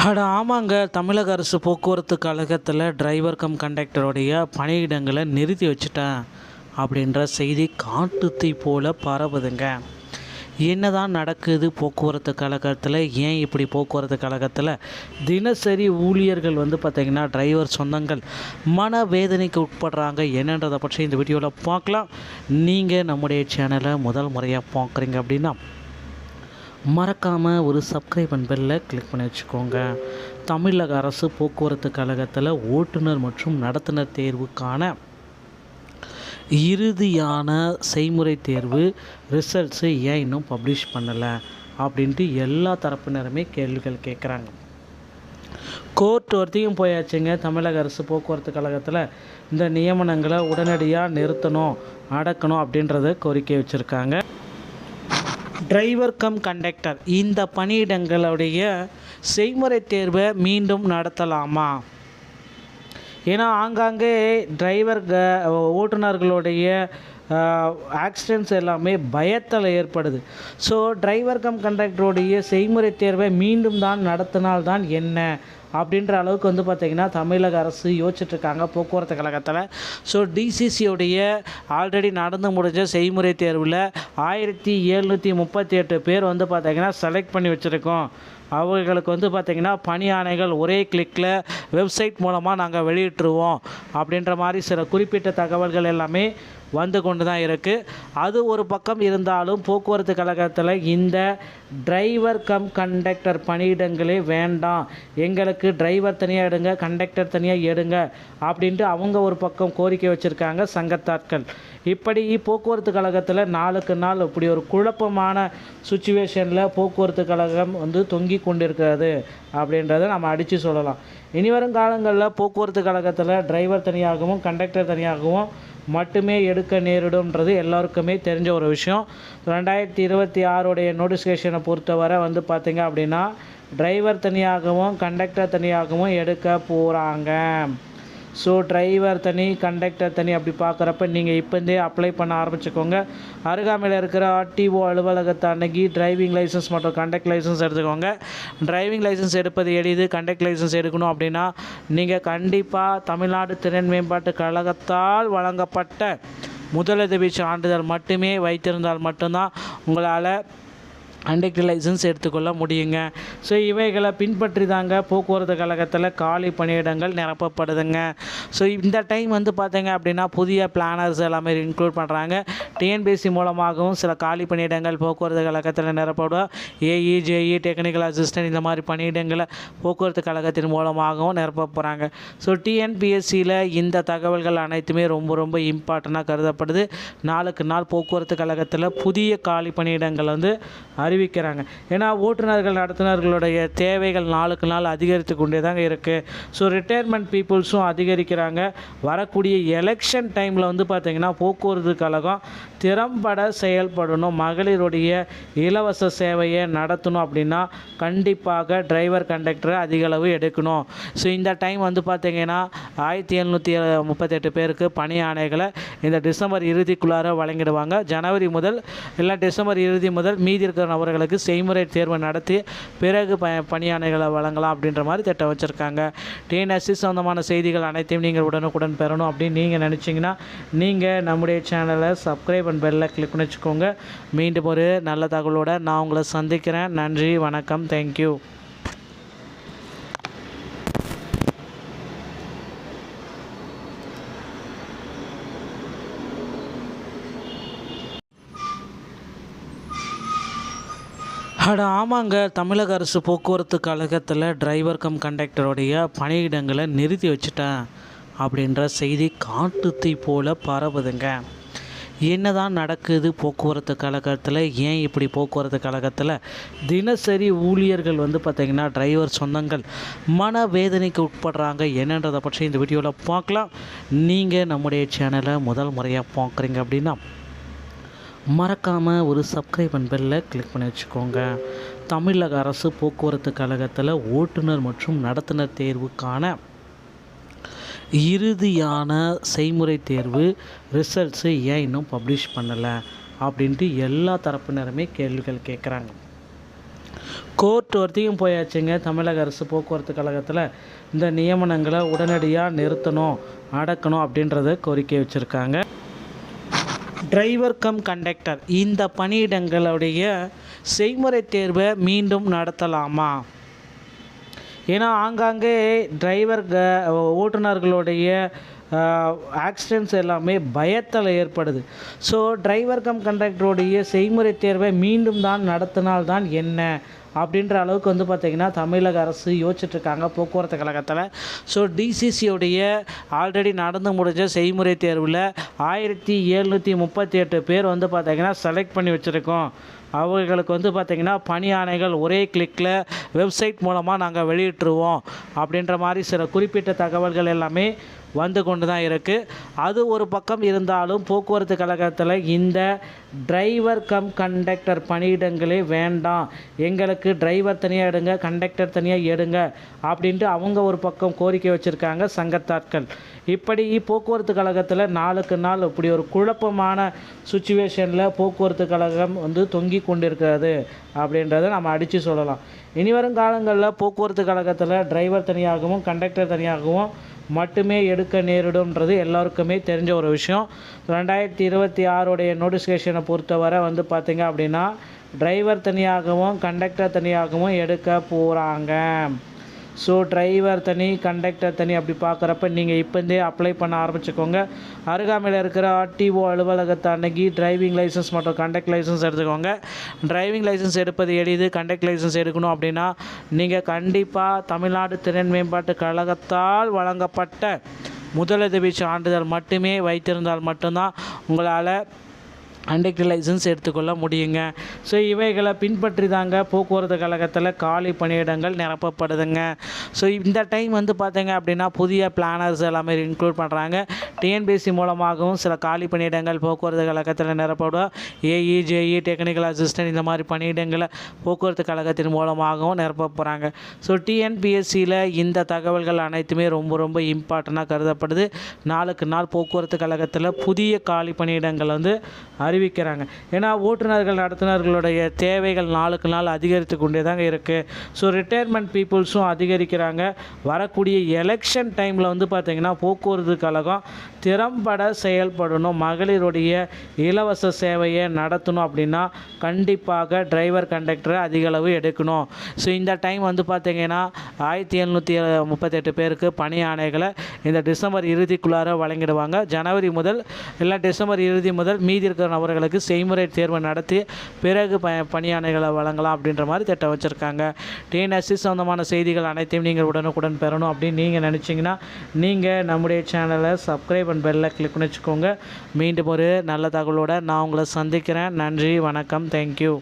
அட ஆமாங்க. தமிழக அரசு போக்குவரத்து கழகத்தில் டிரைவர் கம் கண்டக்டருடைய பணியிடங்களை நிறுத்தி வச்சுட்டேன் அப்படின்ற செய்தி காட்டுத்தீ போல பரவுதுங்க. என்னதான் நடக்குது போக்குவரத்து கழகத்தில்? ஏன் இப்படி போக்குவரத்து கழகத்தில் தினசரி ஊழியர்கள் பார்த்திங்கன்னா டிரைவர் சொந்தங்கள் மனவேதனைக்கு உட்படுறாங்க என்னன்றதை பற்றி இந்த வீடியோவில் பார்க்கலாம். நீங்கள் நம்முடைய சேனலை முதல் முறையாக பார்க்குறீங்க அப்படின்னா மறக்காமல் ஒரு சப்ஸ்கிரைப் அண்ட் பெல்லை கிளிக் பண்ணி வச்சுக்கோங்க. தமிழக அரசு போக்குவரத்து கழகத்தில் ஓட்டுநர் மற்றும் நடத்துனர் தேர்வுக்கான இறுதியான செய்முறை தேர்வு ரிசல்ட்ஸு ஏன் இன்னும் பப்ளிஷ் பண்ணலை அப்படின்ட்டு எல்லா தரப்பினருமே கேள்விகள் கேட்குறாங்க. கோர்ட் வரைக்கும் போயாச்சுங்க. தமிழக அரசு போக்குவரத்து கழகத்தில் இந்த நியமனங்களை உடனடியாக நிறுத்தணும், அடக்கணும் அப்படின்றத கோரிக்கை வச்சுருக்காங்க. டிரைவர் கம் கண்டக்டர் இந்த பணியிடங்களுடைய செய்முறை தேர்வை மீண்டும் நடத்தலாமா? ஏன்னா ஆங்காங்கே ஓட்டுநர்களுடைய ஆக்சிடென்ட்ஸ் எல்லாமே பயத்தில் ஏற்படுது. ஸோ டிரைவர் கம் கண்டக்டருடைய செய்முறை தேர்வை மீண்டும் தான் நடத்தினால்தான் என்ன அப்படின்ற அளவுக்கு பார்த்திங்கன்னா தமிழக அரசு யோசிச்சுட்ருக்காங்க போக்குவரத்து கழகத்தில். ஸோ டிசிசியோடைய ஆல்ரெடி நடந்து முடிஞ்ச செய்முறை தேர்வில் 1738 பேர் பார்த்திங்கன்னா செலக்ட் பண்ணி வச்சுருக்கோம். அவர்களுக்கு பார்த்திங்கன்னா பணி ஆணைகள் ஒரே கிளிக்கில் வெப்சைட் மூலமாக நாங்கள் வெளியிட்டுருவோம் அப்படின்ற மாதிரி சில குறிப்பிட்ட தகவல்கள் எல்லாமே வந்து கொண்டு தான் இருக்குது. அது ஒரு பக்கம் இருந்தாலும் போக்குவரத்து கழகத்தில் இந்த டிரைவர் கம் கண்டக்டர் பணியிடங்களே வேண்டாம், எங்களுக்கு டிரைவர் தனியாக எடுங்க, கண்டக்டர் தனியாக எடுங்க அப்படின்ட்டு அவங்க ஒரு பக்கம் கோரிக்கை வச்சுருக்காங்க சங்கத்தாட்கள். இப்படி போக்குவரத்து கழகத்தில் நாளுக்கு நாள் இப்படி ஒரு குழப்பமான சுச்சுவேஷனில் போக்குவரத்து கழகம் தொங்கி கொண்டிருக்கிறது அப்படின்றத நம்ம அடித்து சொல்லலாம். இனிவரும் காலங்களில் போக்குவரத்து கழகத்தில் டிரைவர் தனியாகவும் கண்டக்டர் தனியாகவும் மட்டுமே எடுக்க நேரிடும்ன்றது எல்லாருக்குமே தெரிஞ்ச ஒரு விஷயம். 2026 நோட்டிஃபிகேஷனை பொறுத்தவரை பார்த்திங்க அப்படின்னா டிரைவர் தனியாகவும் கண்டக்டர் தனியாகவும் எடுக்க போகிறாங்க. ஸோ டிரைவர் தனி கண்டக்டர் தனி அப்படி பார்க்குறப்ப நீங்கள் இப்போந்தே அப்ளை பண்ண ஆரம்பிச்சுக்கோங்க. அருகாமையில் இருக்கிற ஆர்டிஓ அலுவலகத்தை அன்னைக்கு டிரைவிங் லைசன்ஸ் மற்றும் கண்டக்ட் லைசன்ஸ் எடுத்துக்கோங்க. டிரைவிங் லைசன்ஸ் எடுப்பது எளிது. கண்டக்ட் லைசன்ஸ் எடுக்கணும் அப்படின்னா நீங்கள் கண்டிப்பாக தமிழ்நாடு திறன் மேம்பாட்டு கழகத்தால் வழங்கப்பட்ட முதலுதவி சான்றிதழ் மட்டுமே வைத்திருந்தால் மட்டும்தான் உங்களால் கண்டக்டர் லைசன்ஸ் எடுத்துக்கொள்ள முடியுங்க. ஸோ இவைகளை பின்பற்றி தாங்க போக்குவரத்து கழகத்தில் காலி பணியிடங்கள் நிரப்பப்படுதுங்க. ஸோ இந்த டைம் பார்த்தீங்க அப்படின்னா புதிய பிளானர்ஸ் எல்லாமே இன்க்ளூட் பண்ணுறாங்க. டிஎன்பிஎஸ்சி மூலமாகவும் சில காலி பணியிடங்கள் போக்குவரத்து கழகத்தில் நிரப்படும். ஏஇ ஜேஇ டெக்னிக்கல் அசிஸ்டன்ட் இந்த மாதிரி பணியிடங்களை போக்குவரத்து கழகத்தின் மூலமாகவும் நிரப்ப போகிறாங்க. ஸோ டிஎன்பிஎஸ்சியில் இந்த தகவல்கள் அனைத்துமே ரொம்ப ரொம்ப இம்பார்ட்டண்ட்டாக கருதப்படுது. நாளுக்கு நாள் போக்குவரத்து கழகத்தில் புதிய காலி பணியிடங்கள் அறிவிக்கிறாங்க. ஏன்னா ஓட்டுநர்கள் நடத்துனர்களுடைய தேவைகள் நாளுக்கு நாள் அதிகரித்து கொண்டே தாங்க இருக்குது. ஸோ ரிட்டையர்மெண்ட் பீப்புள்ஸும் அதிகரிக்கிறாங்க. வரக்கூடிய எலெக்ஷன் டைமில் பார்த்திங்கன்னா போக்குவரத்து கழகம் திறம்பட செயல்படணும், மகளிருடைய இலவச சேவையை நடத்தணும் அப்படின்னா கண்டிப்பாக டிரைவர் கண்டக்டரை அதிகளவு எடுக்கணும். ஸோ இந்த டைம் பார்த்திங்கன்னா 1738 பேருக்கு பணி ஆணைகளை இந்த டிசம்பர் இறுதிக்குள்ளார வழங்கிடுவாங்க. ஜனவரி முதல் இல்லை டிசம்பர் இறுதி முதல் மீதி இருக்கிற நபர்களுக்கு செய்முறை தேர்வு நடத்தி பிறகு பணியாணைகளை வழங்கலாம் அப்படின்ற மாதிரி திட்டம் வச்சுருக்காங்க. டிஎன்எஸ்சி சொந்தமான செய்திகள் அனைத்தையும் நீங்கள் உடனுக்குடன் பெறணும் அப்படின்னு நீங்கள் நினச்சிங்கன்னா நீங்கள் நம்முடைய சேனலை சப்ஸ்கிரைப் அண்ட் பெல்லை கிளிக் பண்ணி வச்சுக்கோங்க. மீண்டும் ஒரு நல்ல தகவலோடு நான் உங்களை சந்திக்கிறேன். நன்றி, வணக்கம், தேங்க்யூ. அட ஆமாங்க. தமிழக அரசு போக்குவரத்து கழகத்தில் டிரைவர் கம் கண்டக்டருடைய பணியிடங்களை நிறுத்தி வச்சுட்டேன் அப்படின்ற செய்தி காட்டுத்தீ போல பரவுதுங்க. என்னதான் நடக்குது போக்குவரத்து கழகத்தில்? ஏன் இப்படி போக்குவரத்து கழகத்தில் தினசரி ஊழியர்கள் பார்த்திங்கன்னா டிரைவர் சொந்தங்கள் மனவேதனைக்கு உட்படுறாங்க என்னன்றதை பற்றி இந்த வீடியோவில் பார்க்கலாம். நீங்கள் நம்முடைய சேனலை முதல் முறையாக பார்க்குறீங்க அப்படின்னா மறக்காமல் ஒரு சப்ஸ்கிரைப் அண்ட் பெல்லை கிளிக் பண்ணி வச்சுக்கோங்க. தமிழக அரசு போக்குவரத்து கழகத்தில் ஓட்டுநர் மற்றும் நடத்துனர் தேர்வுக்கான இறுதியான செய்முறை தேர்வு ரிசல்ட்ஸு ஏன் இன்னும் பப்ளிஷ் பண்ணலை அப்படின்ட்டு எல்லா தரப்பினருமே கேள்விகள் கேட்குறாங்க. கோர்ட் வரைக்கும் போயாச்சுங்க. தமிழக அரசு போக்குவரத்து கழகத்தில் இந்த நியமனங்களை உடனடியாக நிறுத்தணும், அடக்கணும் அப்படின்றத கோரிக்கை வச்சுருக்காங்க. டிரைவர் கம் கண்டக்டர் இந்த பணியிடங்களுடைய செய்முறை தேர்வை மீண்டும் நடத்தலாமா? ஏன்னா ஆங்காங்கே ஓட்டுநர்களுடைய ஆக்சிடென்ட்ஸ் எல்லாமே பயத்தில் ஏற்படுது. ஸோ டிரைவர் கம் கண்டக்டருடைய செய்முறை தேர்வை மீண்டும் தான் நடத்தினால்தான் என்ன அப்படின்ற அளவுக்கு பார்த்திங்கன்னா தமிழக அரசு யோசிச்சுட்ருக்காங்க போக்குவரத்து கழகத்தில். ஸோ டிசிசியோடைய ஆல்ரெடி நடந்து முடிஞ்ச செய்முறை தேர்வில் 1738 பேர் பார்த்திங்கன்னா செலக்ட் பண்ணி வச்சுருக்கோம். அவர்களுக்கு பார்த்திங்கன்னா பணி ஆணைகள் ஒரே கிளிக்கில் வெப்சைட் மூலமாக நாங்கள் வெளியிட்டுருவோம் அப்படின்ற மாதிரி சில குறிப்பிட்ட தகவல்கள் எல்லாமே வந்து கொண்டு தான் இருக்குது. அது ஒரு பக்கம் இருந்தாலும் போக்குவரத்து கழகத்தில் இந்த டிரைவர் கம் கண்டக்டர் பணியிடங்களே வேண்டாம், எங்களுக்கு டிரைவர் தனியாக எடுங்க, கண்டக்டர் தனியாக எடுங்க அப்படின்ட்டு அவங்க ஒரு பக்கம் கோரிக்கை வச்சுருக்காங்க சங்கத்தாட்கள். இப்படி போக்குவரத்து கழகத்தில் நாளுக்கு நாள் இப்படி ஒரு குழப்பமான சுச்சுவேஷனில் போக்குவரத்து கழகம் தொங்கி கொண்டிருக்கிறது அப்படின்றத நம்ம அடித்து சொல்லலாம். இனிவரும் காலங்களில் போக்குவரத்து கழகத்தில் டிரைவர் தனியாகவும் கண்டக்டர் தனியாகவும் மட்டுமே எடுக்க நேரிடும்ன்றது எல்லாருக்குமே தெரிஞ்ச ஒரு விஷயம். 2026 நோட்டிஃபிகேஷனை பொறுத்தவரை பார்த்திங்க அப்படின்னா டிரைவர் தனியாகவும் கண்டக்டர் தனியாகவும் எடுக்க போகிறாங்க. ஸோ டிரைவர் தனி கண்டக்டர் தனி அப்படி பார்க்குறப்ப நீங்கள் இப்போந்தே அப்ளை பண்ண ஆரம்பிச்சுக்கோங்க. அருகாமையில் இருக்கிற ஆர்டிஓ அலுவலகத்தை அன்னைக்கு டிரைவிங் லைசன்ஸ் மற்றும் கண்டக்ட் லைசன்ஸ் எடுத்துக்கோங்க. டிரைவிங் லைசன்ஸ் எடுப்பது எளிது, கண்டக்ட் லைசன்ஸ் எடுக்கணும் அப்படின்னா நீங்கள் கண்டிப்பாக தமிழ்நாடு திறன் மேம்பாட்டு கழகத்தால் வழங்கப்பட்ட முதலுதவி சான்றிதழ் மட்டுமே வைத்திருந்தால் மட்டும்தான் உங்களால் கண்டக்டர் லைசன்ஸ் எடுத்துக்கொள்ள முடியுங்க. ஸோ இவைகளை பின்பற்றி தாங்க போக்குவரத்து கழகத்தில் காலி பணியிடங்கள் நிரப்பப்படுதுங்க. ஸோ இந்த டைம் பார்த்தீங்க அப்படின்னா புதிய பிளானர்ஸ் எல்லாமே இன்க்ளூட் பண்ணுறாங்க. டிஎன்பிஎஸ்சி மூலமாகவும் சில காலி பணியிடங்கள் போக்குவரத்து கழகத்தில் நிரப்படும். ஏஇ, ஜேஇ, டெக்னிக்கல் அசிஸ்டன்ட் இந்த மாதிரி பணியிடங்களை போக்குவரத்து கழகத்தின் மூலமாகவும் நிரப்ப போகிறாங்க. ஸோ டிஎன்பிஎஸ்சியில் இந்த தகவல்கள் அனைத்துமே ரொம்ப ரொம்ப இம்பார்ட்டண்ட்டாக கருதப்படுது. நாளுக்கு நாள் போக்குவரத்து கழகத்தில் புதிய காலி பணியிடங்கள் அறிவிக்கிறாங்க. ஏன்னா ஓட்டுநர்கள் நடத்துனர்களுடைய தேவைகள் நாளுக்கு நாள் அதிகரித்து கொண்டே தாங்க இருக்குது. ஸோ ரிட்டையர்மெண்ட் பீப்புள்ஸும் அதிகரிக்கிறாங்க. வரக்கூடிய எலெக்ஷன் டைமில் பார்த்திங்கன்னா போக்குவரத்து கழகம் திறம்பட செயல்படணும், மகளிருடைய இலவச சேவையை நடத்தணும் அப்படின்னா கண்டிப்பாக டிரைவர் கண்டக்டரை அதிகளவு எடுக்கணும். ஸோ இந்த டைம் பார்த்திங்கன்னா 1738 பேருக்கு பணி ஆணைகளை இந்த டிசம்பர் இறுதிக்குள்ளார வழங்கிடுவாங்க. ஜனவரி முதல் இல்லை டிசம்பர் இறுதி முதல் மீதி இருக்கிற நபர்களுக்கு செய்முறை தேர்வு நடத்தி பிறகு பணி ஆணைகளை வழங்கலாம் அப்படின்ற மாதிரி திட்டம் வச்சுருக்காங்க. டிஎன்எஸ்சி சொந்தமான செய்திகள் அனைத்தையும் நீங்கள் உடனுக்குடன் பெறணும் அப்படின்னு நீங்கள் நினச்சிங்கன்னா நீங்கள் நம்முடைய சேனலை சப்ஸ்கிரைப் அண்ட் பெல்லை கிளிக் பண்ணி வச்சுக்கோங்க. மீண்டும் ஒரு நல்ல தகவலோடு நான் உங்களை சந்திக்கிறேன். நன்றி, வணக்கம், தேங்க்யூ.